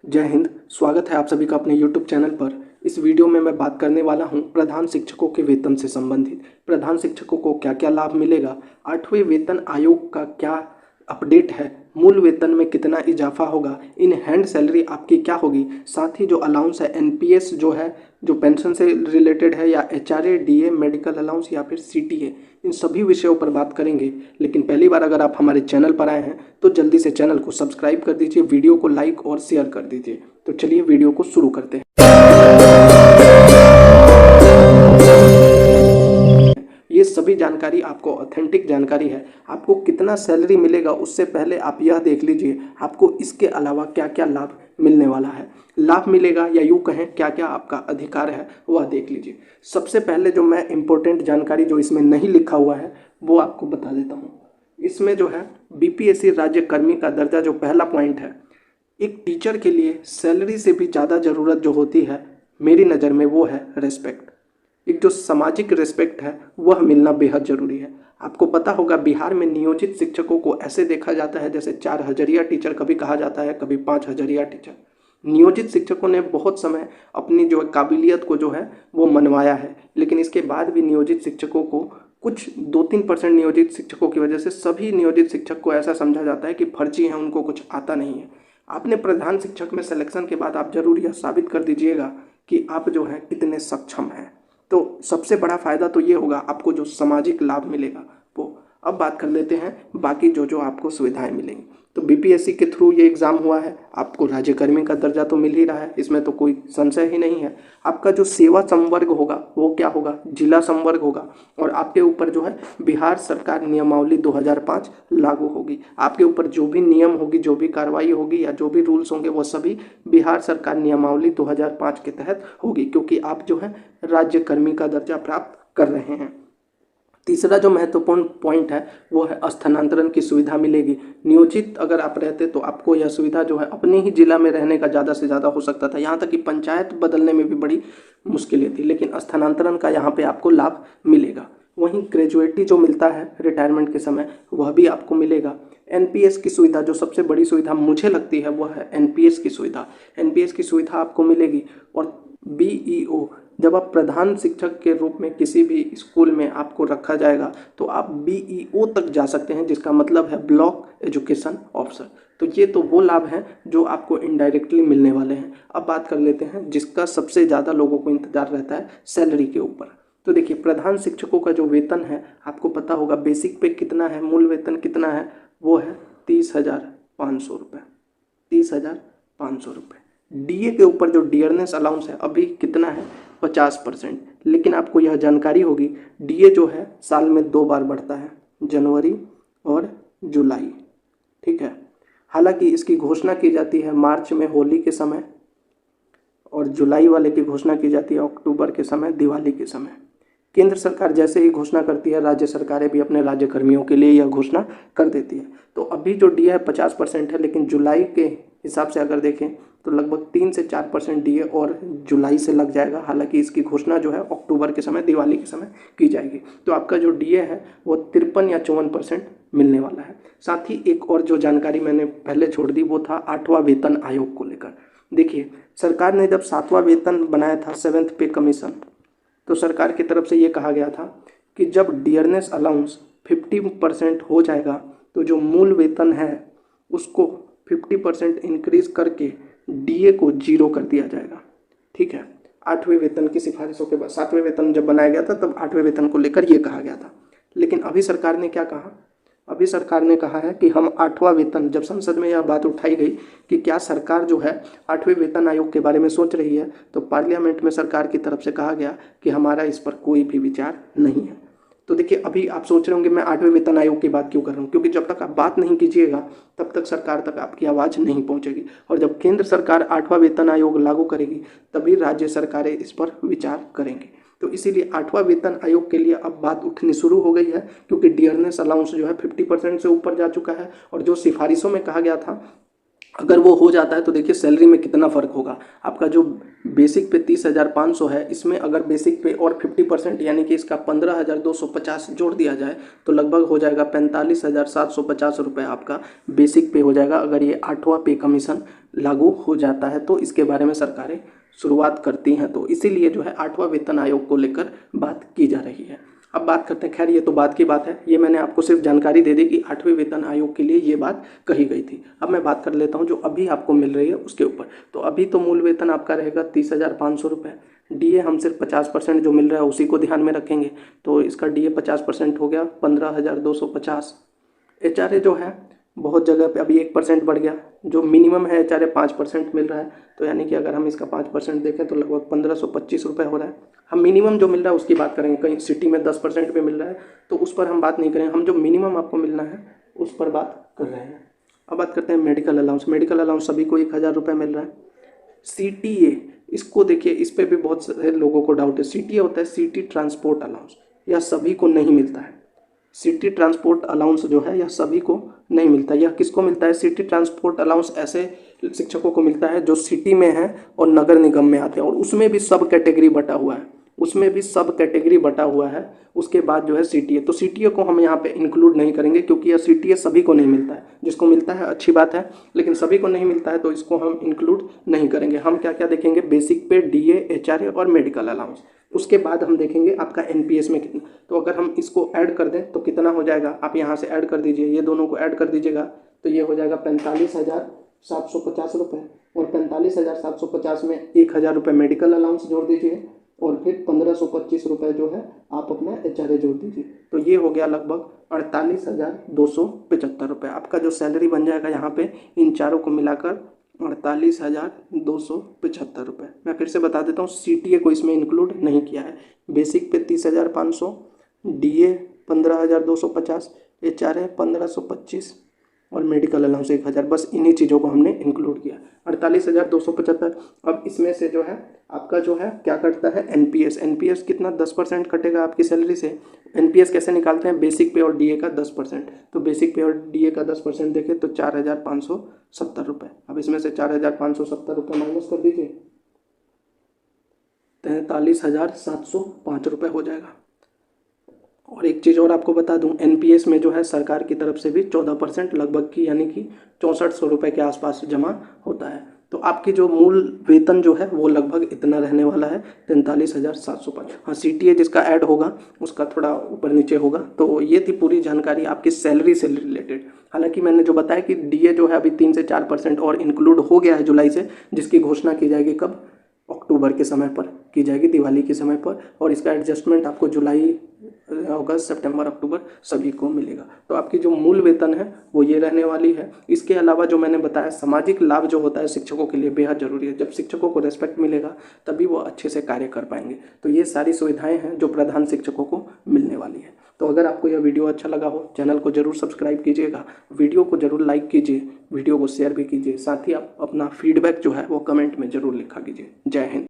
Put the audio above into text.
जय हिंद। स्वागत है आप सभी का अपने यूट्यूब चैनल पर। इस वीडियो में मैं बात करने वाला हूं प्रधान शिक्षकों के वेतन से संबंधित। प्रधान शिक्षकों को क्या क्या लाभ मिलेगा, 8वें वेतन आयोग का क्या अपडेट है, मूल वेतन में कितना इजाफा होगा, इन हैंड सैलरी आपकी क्या होगी, साथ ही जो अलाउंस है एनपीएस जो है, जो पेंशन से रिलेटेड है, या एचआरए, डीए, मेडिकल अलाउंस या फिर सीटीए, इन सभी विषयों पर बात करेंगे। लेकिन पहली बार अगर आप हमारे चैनल पर आए हैं तो जल्दी से चैनल को सब्सक्राइब कर दीजिए, वीडियो को लाइक और शेयर कर दीजिए। तो चलिए वीडियो को शुरू करते हैं। ये सभी जानकारी आपको ऑथेंटिक जानकारी है। आपको कितना सैलरी मिलेगा उससे पहले आप यह देख लीजिए आपको इसके अलावा क्या क्या लाभ मिलने वाला है। लाभ मिलेगा या यूँ कहें क्या क्या आपका अधिकार है वह देख लीजिए। सबसे पहले जो मैं इम्पोर्टेंट जानकारी जो इसमें नहीं लिखा हुआ है वो आपको बता देता हूँ। इसमें जो है बीपीएससी राज्य कर्मी का दर्जा, जो पहला पॉइंट है, एक टीचर के लिए सैलरी से भी ज़्यादा ज़रूरत जो होती है मेरी नज़र में वो है रेस्पेक्ट। एक जो सामाजिक रेस्पेक्ट है वह मिलना बेहद ज़रूरी है। आपको पता होगा बिहार में नियोजित शिक्षकों को ऐसे देखा जाता है जैसे 4 हजरिया टीचर कभी कहा जाता है, कभी 5 हजरिया टीचर। नियोजित शिक्षकों ने बहुत समय अपनी जो काबिलियत को जो है वो मनवाया है, लेकिन इसके बाद भी नियोजित शिक्षकों को कुछ 2-3% नियोजित शिक्षकों की वजह से सभी नियोजित शिक्षक को ऐसा समझा जाता है कि फर्जी हैं, उनको कुछ आता नहीं है। आपने प्रधान शिक्षक में सिलेक्शन के बाद आप जरूर यह साबित कर दीजिएगा कि आप जो हैं कितने सक्षम हैं। तो सबसे बड़ा फ़ायदा तो ये होगा आपको जो सामाजिक लाभ मिलेगा वो। अब बात कर लेते हैं बाकी जो जो आपको सुविधाएं मिलेंगी। तो बीपीएससी के थ्रू ये एग्ज़ाम हुआ है, आपको राज्यकर्मी का दर्जा तो मिल ही रहा है, इसमें तो कोई संशय ही नहीं है। आपका जो सेवा संवर्ग होगा वो क्या होगा, जिला संवर्ग होगा, और आपके ऊपर जो है बिहार सरकार नियमावली 2005 लागू होगी। आपके ऊपर जो भी नियम होगी, जो भी कार्रवाई होगी या जो भी रूल्स होंगे वो सभी बिहार सरकार नियमावली 2005 के तहत होगी, क्योंकि आप जो है राज्य कर्मी का दर्जा प्राप्त कर रहे हैं। तीसरा जो महत्वपूर्ण पॉइंट है वो है स्थानांतरण की सुविधा मिलेगी। नियोजित अगर आप रहते तो आपको यह सुविधा जो है अपने ही जिला में रहने का ज़्यादा से ज़्यादा हो सकता था, यहाँ तक कि पंचायत बदलने में भी बड़ी मुश्किलें थी, लेकिन स्थानांतरण का यहाँ पे आपको लाभ मिलेगा। वहीं ग्रेजुएटी जो मिलता है रिटायरमेंट के समय वह भी आपको मिलेगा। एनपीएस की सुविधा, जो सबसे बड़ी सुविधा मुझे लगती है वह है एनपीएस की सुविधा। एनपीएस की सुविधा आपको मिलेगी। और बीईओ, जब आप प्रधान शिक्षक के रूप में किसी भी स्कूल में आपको रखा जाएगा तो आप बीईओ तक जा सकते हैं, जिसका मतलब है ब्लॉक एजुकेशन ऑफिसर। तो ये तो वो लाभ हैं जो आपको इनडायरेक्टली मिलने वाले हैं। अब बात कर लेते हैं जिसका सबसे ज़्यादा लोगों को इंतजार रहता है, सैलरी के ऊपर। तो देखिए प्रधान शिक्षकों का जो वेतन है आपको पता होगा बेसिक पे कितना है, मूल वेतन कितना है, वो है 30,500 रुपये। 30,500 रुपये। डीए के ऊपर जो डियरनेस अलाउंस है अभी कितना है, 50%। लेकिन आपको यह जानकारी होगी डीए जो है साल में 2 बार बढ़ता है, जनवरी और जुलाई। ठीक है, हालांकि इसकी घोषणा की जाती है मार्च में होली के समय, और जुलाई वाले की घोषणा की जाती है अक्टूबर के समय, दिवाली के समय। केंद्र सरकार जैसे ही घोषणा करती है राज्य सरकारें भी अपने राज्य कर्मियों के लिए यह घोषणा कर देती है। तो अभी जो डीए है 50% है, लेकिन जुलाई के हिसाब से अगर देखें तो लगभग 3 से 4% डीए और जुलाई से लग जाएगा। हालांकि इसकी घोषणा जो है अक्टूबर के समय, दिवाली के समय की जाएगी। तो आपका जो डीए है वो 53 या 54% मिलने वाला है। साथ ही एक और जो जानकारी मैंने पहले छोड़ दी वो था 8वां वेतन आयोग को लेकर। देखिए सरकार ने जब 7वां वेतन बनाया था, 7th पे कमीशन, तो सरकार की तरफ से ये कहा गया था कि जब डियरनेस अलाउंस 50% हो जाएगा तो जो मूल वेतन है उसको 50% इंक्रीज करके डीए को 0 कर दिया जाएगा। ठीक है, 8वें वेतन की सिफारिशों के बाद 7वें वेतन जब बनाया गया था तब 8वें वेतन को लेकर ये कहा गया था। लेकिन अभी सरकार ने क्या कहा, अभी सरकार ने कहा है कि हम 8वां वेतन, जब संसद में यह बात उठाई गई कि क्या सरकार जो है 8वें वेतन आयोग के बारे में सोच रही है, तो पार्लियामेंट में सरकार की तरफ से कहा गया कि हमारा इस पर कोई भी विचार नहीं है। तो देखिए अभी आप सोच रहे होंगे मैं 8वें वेतन आयोग की बात क्यों कर रहा हूँ, क्योंकि जब तक आप बात नहीं कीजिएगा तब तक सरकार तक आपकी आवाज़ नहीं पहुँचेगी, और जब केंद्र सरकार 8वां वेतन आयोग लागू करेगी तभी राज्य सरकारें इस पर विचार करेंगी। तो इसीलिए 8वां वेतन आयोग के लिए अब बात उठनी शुरू हो गई है, क्योंकि डियरनेस अलाउंस जो है 50% से ऊपर जा चुका है। और जो सिफारिशों में कहा गया था अगर वो हो जाता है तो देखिए सैलरी में कितना फ़र्क होगा। आपका जो बेसिक पे 30,500 है, इसमें अगर बेसिक पे और 50% यानी कि इसका 15,250 जोड़ दिया जाए तो लगभग हो जाएगा 45,750 रुपये आपका बेसिक पे हो जाएगा। अगर ये 8वां पे कमीशन लागू हो जाता है तो इसके बारे में सरकारें शुरुआत करती हैं, तो इसीलिए जो है 8वां वेतन आयोग को लेकर बात की जा रही है। अब बात करते हैं, खैर ये तो बात की बात है, ये मैंने आपको सिर्फ जानकारी दे दी कि 8वें वेतन आयोग के लिए ये बात कही गई थी। अब मैं बात कर लेता हूँ जो अभी आपको मिल रही है उसके ऊपर। तो अभी तो मूल वेतन आपका रहेगा 30,500 रुपये। डीए हम सिर्फ 50% जो मिल रहा है उसी को ध्यान में रखेंगे, तो इसका डीए 50% हो गया 15,250। एचआरए जो है बहुत जगह पे अभी 1% बढ़ गया, जो मिनिमम है एचआरए 5% मिल रहा है, तो यानी कि अगर हम इसका 5% देखें तो लगभग 1,525 रुपये हो रहा है। हम मिनिमम जो मिल रहा है उसकी बात करेंगे, कहीं सिटी में 10% पे मिल रहा है तो उस पर हम बात नहीं करेंगे, हम जो मिनिमम आपको मिलना है उस पर बात कर रहे हैं। अब बात करते हैं मेडिकल अलाउंस। मेडिकल अलाउंस सभी को 1,000 रुपये मिल रहा है। सीटीए, इसको देखिए, इस पर भी बहुत सारे लोगों को डाउट है। सीटीए होता है सिटी ट्रांसपोर्ट अलाउंस, यह सभी को नहीं मिलता है। सिटी ट्रांसपोर्ट अलाउंस जो है यह सभी को नहीं मिलता। यह किसको मिलता है? सिटी ट्रांसपोर्ट अलाउंस ऐसे शिक्षकों को मिलता है जो सिटी में हैं और नगर निगम में आते हैं, और उसमें भी सब कैटेगरी बटा हुआ है, उसमें भी सब कैटेगरी बटा हुआ है। उसके बाद जो है सीटीए, तो सीटीए को हम यहाँ पे इंक्लूड नहीं करेंगे क्योंकि यह सीटीए सभी को नहीं मिलता है। जिसको मिलता है अच्छी बात है, लेकिन सभी को नहीं मिलता है तो इसको हम इंक्लूड नहीं करेंगे। हम क्या क्या देखेंगे? बेसिक पे, डीए, एचआरए और मेडिकल अलाउंस। उसके बाद हम देखेंगे आपका एनपीएस में कितना। तो अगर हम इसको ऐड कर दें तो कितना हो जाएगा? आप यहाँ से ऐड कर दीजिए, ये दोनों को ऐड कर दीजिएगा तो ये हो जाएगा 45,750 रुपये, और 45,750 में 1,000 रुपये मेडिकल अलाउंस जोड़ दीजिए और फिर 1,525 रुपये जो है आप अपना एचआरए जोड़ दीजिए, तो ये हो गया लगभग 48,275 रुपये। आपका जो सैलरी बन जाएगा यहाँ पे इन चारों को मिलाकर 48,275 रुपये। मैं फिर से बता देता हूँ, सीटीए को इसमें इंक्लूड नहीं किया है। बेसिक पे 30,500, डीए 15,250, एचआरए 1,525 और मेडिकल अलाउंस 1,000, बस इन्हीं चीज़ों को हमने इंक्लूड किया, 48,275। अब इसमें से जो है आपका जो है क्या कटता है? एनपीएस। एनपीएस कितना? 10% कटेगा आपकी सैलरी से। एनपीएस कैसे निकालते हैं? बेसिक पे और डीए का 10%। तो बेसिक पे और डीए का 10% देखें तो 4,570 रुपये। अब इसमें से 4,570 रुपये माइनस कर दीजिए, 43,705 रुपये हो जाएगा। और एक चीज़ और आपको बता दूं, एनपीएस में जो है सरकार की तरफ से भी 14% लगभग की, यानी कि 6400 रुपये के आसपास जमा होता है। तो आपकी जो मूल वेतन जो है वो लगभग इतना रहने वाला है, 43,705। हाँ, सीटीए जिसका ऐड होगा उसका थोड़ा ऊपर नीचे होगा। तो ये थी पूरी जानकारी आपकी सैलरी से रिलेटेड। हालांकि मैंने जो बताया कि डीए जो है अभी 3 से 4% और इंक्लूड हो गया है जुलाई से, जिसकी घोषणा की जाएगी कब? अक्टूबर के समय पर की जाएगी, दिवाली के समय पर, और इसका एडजस्टमेंट आपको जुलाई, अगस्त, सितंबर, अक्टूबर सभी को मिलेगा। तो आपकी जो मूल वेतन है वो ये रहने वाली है। इसके अलावा जो मैंने बताया, सामाजिक लाभ जो होता है शिक्षकों के लिए बेहद जरूरी है। जब शिक्षकों को रेस्पेक्ट मिलेगा तभी वो अच्छे से कार्य कर पाएंगे। तो ये सारी सुविधाएं हैं जो प्रधान शिक्षकों को मिलने वाली है। तो अगर आपको यह वीडियो अच्छा लगा हो, चैनल को जरूर सब्सक्राइब कीजिएगा, वीडियो को जरूर लाइक कीजिए, वीडियो को शेयर भी कीजिए, साथ ही आप अपना फीडबैक जो है वो कमेंट में जरूर लिखा कीजिए। जय हिंद।